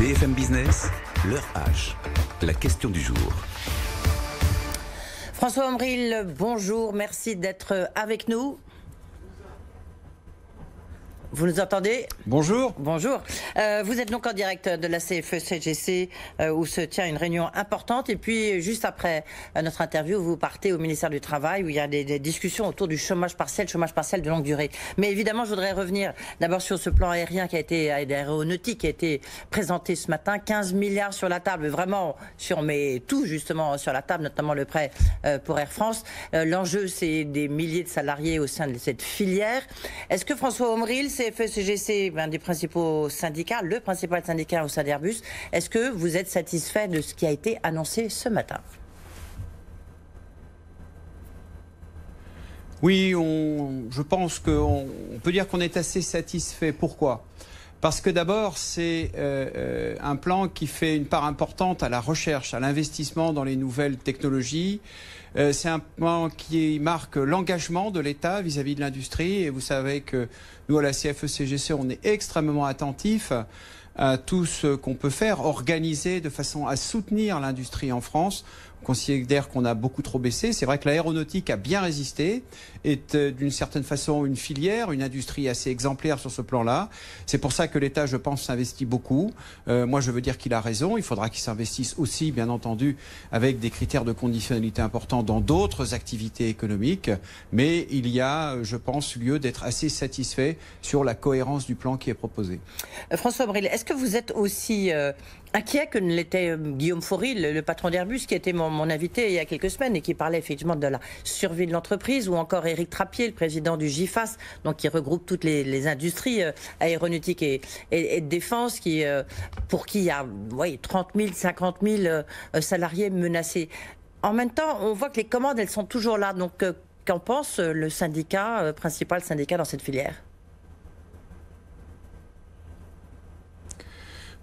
BFM Business, l'heure H, la question du jour. François Ombril, bonjour, merci d'être avec nous. Vous nous entendez? Bonjour. Bonjour. Vous êtes donc en direct de la CFE-CGC où se tient une réunion importante. Et puis, juste après notre interview, vous partez au ministère du Travail où il y a des discussions autour du chômage partiel de longue durée. Mais évidemment, je voudrais revenir d'abord sur ce plan aérien aéronautique qui a été présenté ce matin. 15 milliards sur la table, vraiment, si on met tout justement sur la table, notamment le prêt pour Air France. L'enjeu, c'est des milliers de salariés au sein de cette filière. Est-ce que François Ombril, CFE-CGC, un des principaux syndicats, le principal syndicat au sein d'Airbus, est-ce que vous êtes satisfait de ce qui a été annoncé ce matin? Oui, je pense qu'on peut dire qu'on est assez satisfait. Pourquoi ? Parce que d'abord, c'est un plan qui fait une part importante à la recherche, à l'investissement dans les nouvelles technologies. C'est un plan qui marque l'engagement de l'État vis-à-vis de l'industrie. Et vous savez que nous, à la CFE-CGC, on est extrêmement attentifs à tout ce qu'on peut faire, organiser de façon à soutenir l'industrie en France. On considère qu'on a beaucoup trop baissé. C'est vrai que l'aéronautique a bien résisté, est d'une certaine façon une filière, une industrie assez exemplaire sur ce plan-là. C'est pour ça que l'État, je pense, s'investit beaucoup. Moi, je veux dire qu'il a raison. Il faudra qu'il s'investisse aussi, bien entendu, avec des critères de conditionnalité importants dans d'autres activités économiques. Mais il y a, je pense, lieu d'être assez satisfait sur la cohérence du plan qui est proposé. François Ombril, est-ce que vous êtes aussi inquiet que ne l'était Guillaume Faury, le patron d'Airbus, qui était mon invité il y a quelques semaines et qui parlait effectivement de la survie de l'entreprise, ou encore Éric Trappier, le président du GIFAS, donc qui regroupe toutes les industries aéronautiques et de défense, pour qui il y a 30 000, 50 000 salariés menacés. En même temps, on voit que les commandes, elles sont toujours là. Donc, qu'en pense le syndicat, principal syndicat dans cette filière ?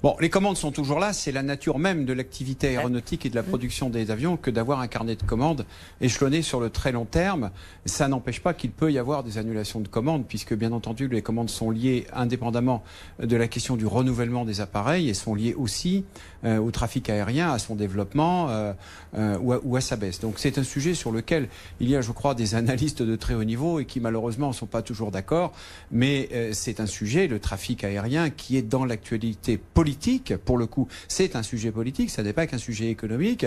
Bon, les commandes sont toujours là, c'est la nature même de l'activité aéronautique et de la production des avions que d'avoir un carnet de commandes échelonné sur le très long terme. Ça n'empêche pas qu'il peut y avoir des annulations de commandes, puisque bien entendu les commandes sont liées indépendamment de la question du renouvellement des appareils et sont liées aussi au trafic aérien, à son développement ou à sa baisse. Donc c'est un sujet sur lequel il y a, je crois, des analystes de très haut niveau et qui malheureusement ne sont pas toujours d'accord, mais c'est un sujet, le trafic aérien, qui est dans l'actualité politique. Pour le coup, c'est un sujet politique, ça n'est pas qu'un sujet économique,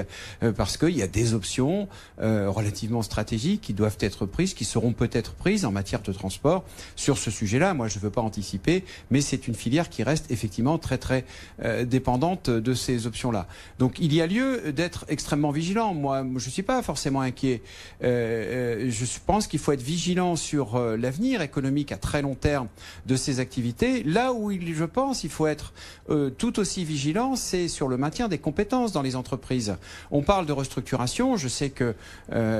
parce qu'il y a des options relativement stratégiques qui doivent être prises, qui seront peut-être prises en matière de transport sur ce sujet-là. Moi, je ne veux pas anticiper, mais c'est une filière qui reste effectivement très très dépendante de ces options-là. Donc, il y a lieu d'être extrêmement vigilant. Moi, je ne suis pas forcément inquiet. Je pense qu'il faut être vigilant sur l'avenir économique à très long terme de ces activités. Là où je pense il faut être tout aussi vigilant, c'est sur le maintien des compétences dans les entreprises. On parle de restructuration, je sais que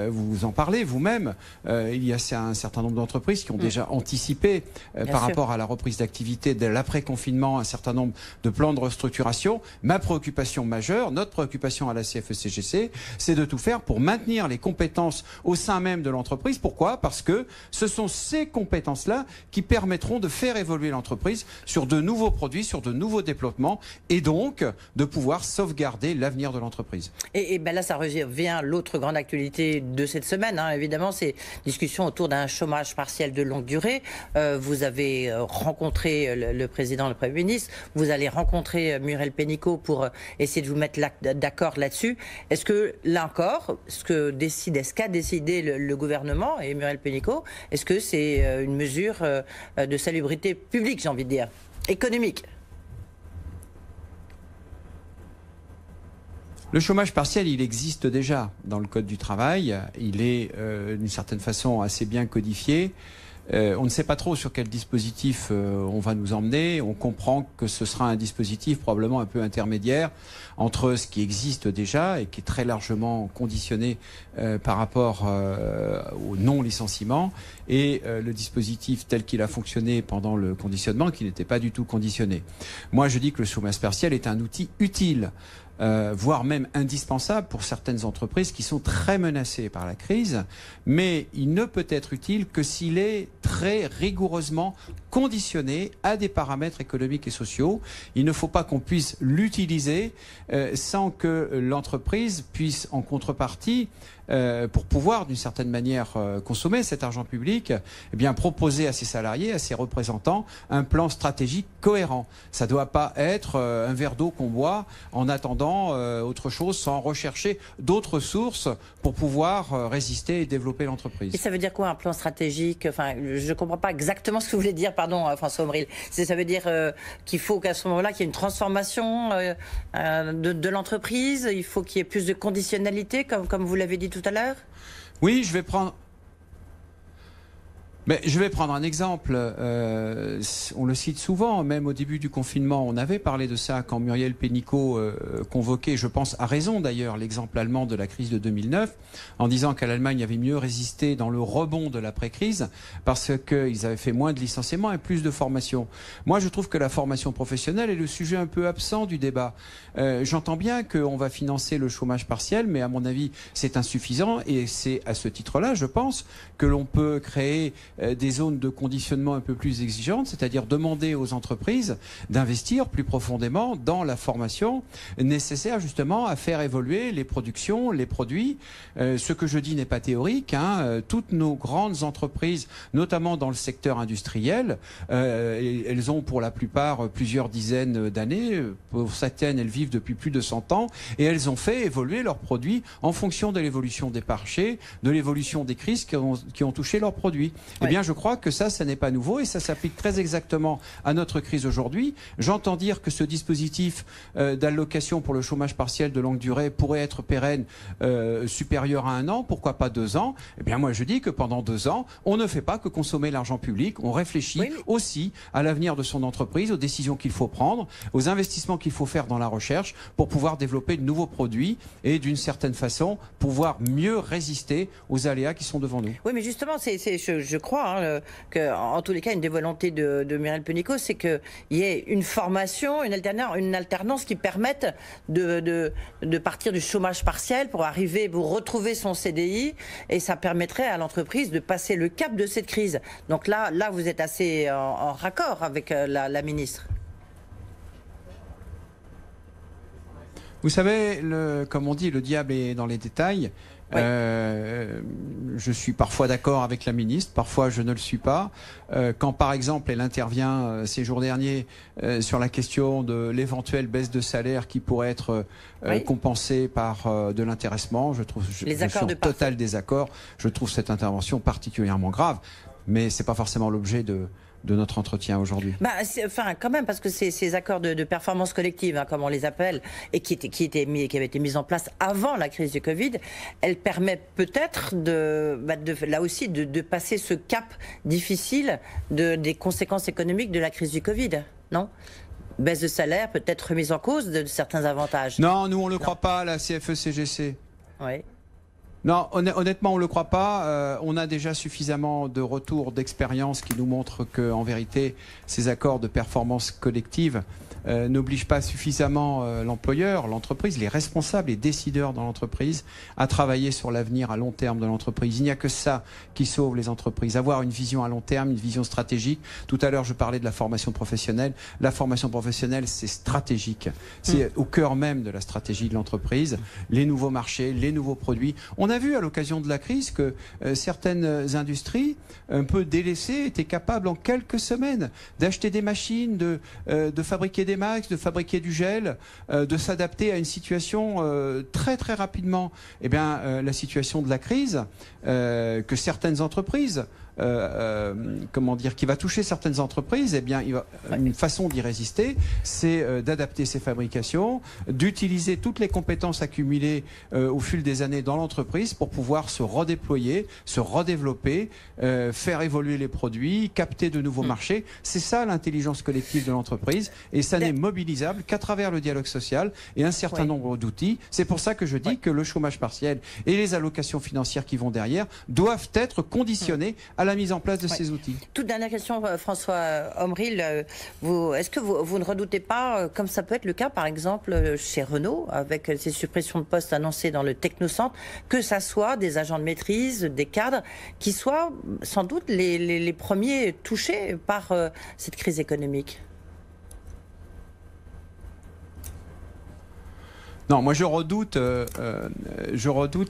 vous en parlez vous-même. Il y a un certain nombre d'entreprises qui ont déjà anticipé par rapport à la reprise d'activité de l'après-confinement, un certain nombre de plans de restructuration. Ma préoccupation majeure, notre préoccupation à la CFE-CGC, c'est de tout faire pour maintenir les compétences au sein même de l'entreprise. Pourquoi ? Parce que ce sont ces compétences-là qui permettront de faire évoluer l'entreprise sur de nouveaux produits, sur de nouveaux développements, et donc de pouvoir sauvegarder l'avenir de l'entreprise. Et ben là, ça revient l'autre grande actualité de cette semaine, évidemment, c'est discussion autour d'un chômage partiel de longue durée. Vous avez rencontré le président, le Premier ministre, vous allez rencontrer Muriel Pénicaud pour essayer de vous mettre d'accord là-dessus. Est-ce que, là encore, ce qu'a décidé le gouvernement et Muriel Pénicaud, est-ce que c'est une mesure de salubrité publique, j'ai envie de dire, économique ? Le chômage partiel, il existe déjà dans le Code du travail. Il est d'une certaine façon assez bien codifié. On ne sait pas trop sur quel dispositif on va nous emmener. On comprend que ce sera un dispositif probablement un peu intermédiaire entre ce qui existe déjà et qui est très largement conditionné par rapport au non-licenciement et le dispositif tel qu'il a fonctionné pendant le conditionnement qui n'était pas du tout conditionné. Moi, je dis que le chômage partiel est un outil utile voire même indispensable pour certaines entreprises qui sont très menacées par la crise, mais il ne peut être utile que s'il est très rigoureusement conditionné à des paramètres économiques et sociaux. Il ne faut pas qu'on puisse l'utiliser sans que l'entreprise puisse, en contrepartie, pour pouvoir d'une certaine manière consommer cet argent public, eh bien proposer à ses salariés, à ses représentants, un plan stratégique cohérent. Ça ne doit pas être un verre d'eau qu'on boit en attendant autre chose, sans rechercher d'autres sources pour pouvoir résister et développer l'entreprise. Et ça veut dire quoi un plan stratégique? Enfin, je ne comprends pas exactement ce que vous voulez dire, pardon François Omril. Ça veut dire qu'il faut qu'à ce moment-là, qu'il y ait une transformation de l'entreprise, il faut qu'il y ait plus de conditionnalité, comme vous l'avez dit tout à l'heure? Oui, je vais prendre un exemple. On le cite souvent, même au début du confinement. On avait parlé de ça quand Muriel Pénicaud convoquait, je pense à raison d'ailleurs, l'exemple allemand de la crise de 2009, en disant qu'à l'Allemagne avait mieux résisté dans le rebond de l'après-crise parce qu'ils avaient fait moins de licenciements et plus de formation. Moi, je trouve que la formation professionnelle est le sujet un peu absent du débat. J'entends bien qu'on va financer le chômage partiel, mais à mon avis, c'est insuffisant et c'est à ce titre-là, je pense, que l'on peut créer des zones de conditionnement un peu plus exigeantes, c'est-à-dire demander aux entreprises d'investir plus profondément dans la formation nécessaire justement à faire évoluer les productions, les produits. Ce que je dis n'est pas théorique. Toutes nos grandes entreprises, notamment dans le secteur industriel, elles ont pour la plupart plusieurs dizaines d'années. Pour certaines, elles vivent depuis plus de 100 ans et elles ont fait évoluer leurs produits en fonction de l'évolution des marchés, de l'évolution des crises qui ont touché leurs produits. Eh bien, je crois que ça n'est pas nouveau et ça s'applique très exactement à notre crise aujourd'hui. J'entends dire que ce dispositif d'allocation pour le chômage partiel de longue durée pourrait être pérenne supérieur à 1 an, pourquoi pas 2 ans? Eh bien, moi, je dis que pendant 2 ans, on ne fait pas que consommer l'argent public, on réfléchit aussi à l'avenir de son entreprise, aux décisions qu'il faut prendre, aux investissements qu'il faut faire dans la recherche pour pouvoir développer de nouveaux produits et d'une certaine façon pouvoir mieux résister aux aléas qui sont devant nous. Oui, mais justement, je crois que, en tous les cas, une des volontés de Muriel Pénicaud, c'est qu'il y ait une formation, une alternance qui permette de partir du chômage partiel pour arriver, pour retrouver son CDI, et ça permettrait à l'entreprise de passer le cap de cette crise. Donc là vous êtes assez en raccord avec la ministre. Vous savez, comme on dit, le diable est dans les détails. Oui. Je suis parfois d'accord avec la ministre, parfois je ne le suis pas. Quand par exemple elle intervient ces jours derniers sur la question de l'éventuelle baisse de salaire qui pourrait être compensée par de l'intéressement, je suis en total désaccord. Je trouve cette intervention particulièrement grave, mais c'est pas forcément l'objet de notre entretien aujourd'hui. Enfin, quand même, parce que ces accords de performance collective, comme on les appelle, et qui avaient été mis en place avant la crise du Covid, elles permettent peut-être là aussi de passer ce cap difficile des conséquences économiques de la crise du Covid, non ? Baisse de salaire, peut-être remise en cause de certains avantages. Non, nous on ne le croit pas, la CFE-CGC. Oui. Non, honnêtement, on ne le croit pas. On a déjà suffisamment de retours d'expérience qui nous montrent qu'en vérité, ces accords de performance collective n'obligent pas suffisamment l'employeur, l'entreprise, les responsables, les décideurs dans l'entreprise à travailler sur l'avenir à long terme de l'entreprise. Il n'y a que ça qui sauve les entreprises. Avoir une vision à long terme, une vision stratégique. Tout à l'heure, je parlais de la formation professionnelle. La formation professionnelle, c'est stratégique. C'est au cœur même de la stratégie de l'entreprise. Les nouveaux marchés, les nouveaux produits. On a vu à l'occasion de la crise que certaines industries, un peu délaissées, étaient capables en quelques semaines d'acheter des machines, de fabriquer des masques, de fabriquer du gel, de s'adapter à une situation très très rapidement. Eh bien, la situation de la crise que certaines entreprises qui va toucher certaines entreprises, eh bien, une façon d'y résister, c'est d'adapter ses fabrications, d'utiliser toutes les compétences accumulées au fil des années dans l'entreprise pour pouvoir se redéployer, se redévelopper, faire évoluer les produits, capter de nouveaux marchés. C'est ça l'intelligence collective de l'entreprise et ça n'est mobilisable qu'à travers le dialogue social et un certain nombre d'outils. C'est pour ça que je dis que le chômage partiel et les allocations financières qui vont derrière doivent être conditionnés à la la mise en place de ces outils. Toute dernière question, François Omril. Est-ce que vous ne redoutez pas, comme ça peut être le cas par exemple chez Renault, avec ces suppressions de postes annoncées dans le Technocentre, que ça soit des agents de maîtrise, des cadres, qui soient sans doute les premiers touchés par cette crise économique? Non, moi je redoute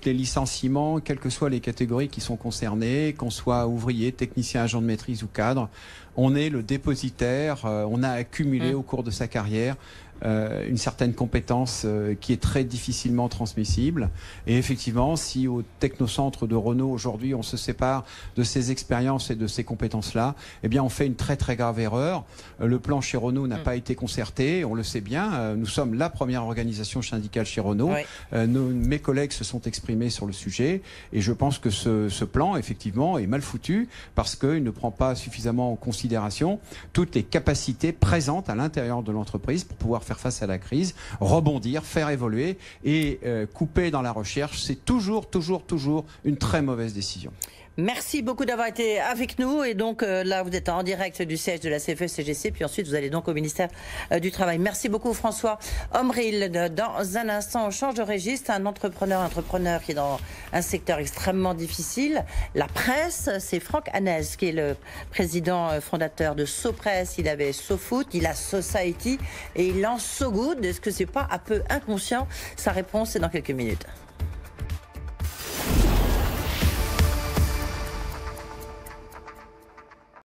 les licenciements, quelles que soient les catégories qui sont concernées, qu'on soit ouvrier, technicien, agent de maîtrise ou cadre. On est le dépositaire, on a accumulé au cours de sa carrière une certaine compétence qui est très difficilement transmissible. Et effectivement, si au Technocentre de Renault aujourd'hui on se sépare de ces expériences et de ces compétences-là, eh bien on fait une très très grave erreur. Le plan chez Renault n'a pas été concerté, on le sait bien. Nous sommes la première organisation syndicale chez Renault. Mes collègues se sont exprimés sur le sujet et je pense que ce plan effectivement est mal foutu parce qu'il ne prend pas suffisamment en considération toutes les capacités présentes à l'intérieur de l'entreprise pour pouvoir faire face à la crise, rebondir, faire évoluer et couper dans la recherche, c'est toujours une très mauvaise décision. Merci beaucoup d'avoir été avec nous. Et donc là, vous êtes en direct du siège de la CFE-CGC, puis ensuite vous allez donc au ministère du Travail. Merci beaucoup François Omril. Dans un instant, on change de registre. Un entrepreneur qui est dans un secteur extrêmement difficile, la presse. C'est Franck Hanez qui est le président fondateur de SoPresse. Il avait SoFoot, il a Society et il lance SoGood. Est-ce que c'est pas un peu inconscient? Sa réponse est dans quelques minutes.